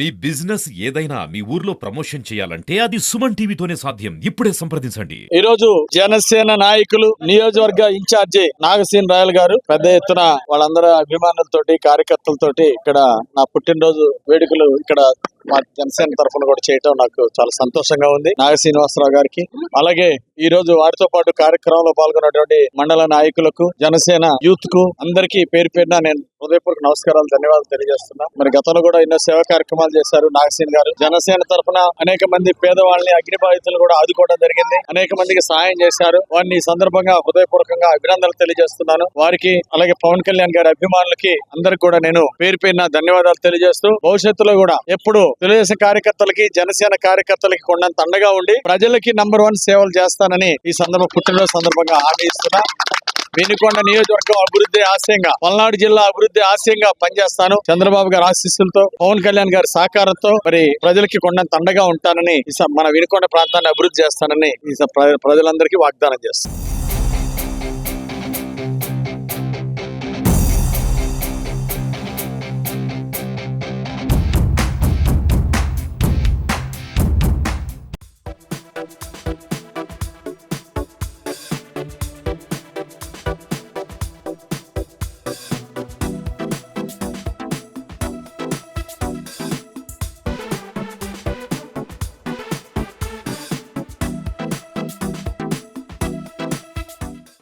మీ business ఏదైనా మీ ఊర్లో promotion చేయాలంటే అది సుమన్ టీవీతోనే సాధ్యం. ఇప్పుడే సంప్రదించండి. ఈ రోజు జనసేన నాయకులు నియోజకవర్గ ఇన్ఛార్జి నాగసీన్ రాయల్ గారు పెద్ద ఎత్తున వాళ్ళందరూ అభిమానులతోటి కార్యకర్తలతోటి ఇక్కడ నా పుట్టినరోజు వేడుకలు ఇక్కడ మా జనసేన తరఫున కూడా చేయటం నాకు చాలా సంతోషంగా ఉంది. నాగ శ్రీనివాసరావు గారికి, అలాగే ఈ రోజు వారితో పాటు కార్యక్రమంలో పాల్గొన్నటువంటి మండల నాయకులకు, జనసేన యూత్ కు అందరికీ పేరు పేరున నేను హృదయపూర్వక నమస్కారాలు, ధన్యవాదాలు తెలియజేస్తున్నా. మరి గతంలో కూడా ఎన్నో సేవా కార్యక్రమాలు చేశారు నాగసీన్ గారు. జనసేన తరఫున అనేక మంది పేదవాళ్ళని, అగ్ని బాధితులు కూడా ఆదుకోవడం జరిగింది. అనేక మందికి సహాయం చేశారు. వారిని ఈ సందర్భంగా హృదయపూర్వకంగా అభినందనలు తెలియజేస్తున్నాను వారికి. అలాగే పవన్ కళ్యాణ్ గారి అభిమానులకి అందరికి కూడా నేను పేరు పేరున ధన్యవాదాలు తెలియజేస్తూ, భవిష్యత్తులో కూడా ఎప్పుడు తెలుగుదేశం కార్యకర్తలకి, జనసేన కార్యకర్తలకి కొండంత అండగా ఉండి ప్రజలకి నంబర్ 1 సేవలు చేస్తానని ఈ పుట్టినరోజు సందర్భంగా హామీ ఇస్తున్నా. వినుకొండ నియోజకవర్గం అభివృద్ధి ఆశయంగా, పల్నాడు జిల్లా అభివృద్ధి ఆశయంగా పనిచేస్తాను. చంద్రబాబు గారి ఆశీస్సులతో, పవన్ కళ్యాణ్ గారి సహకారంతో మరి ప్రజలకి కొండంత అండగా ఉంటానని, మన వినుకొండ ప్రాంతాన్ని అభివృద్ధి చేస్తానని ప్రజలందరికీ వాగ్దానం చేస్తాను.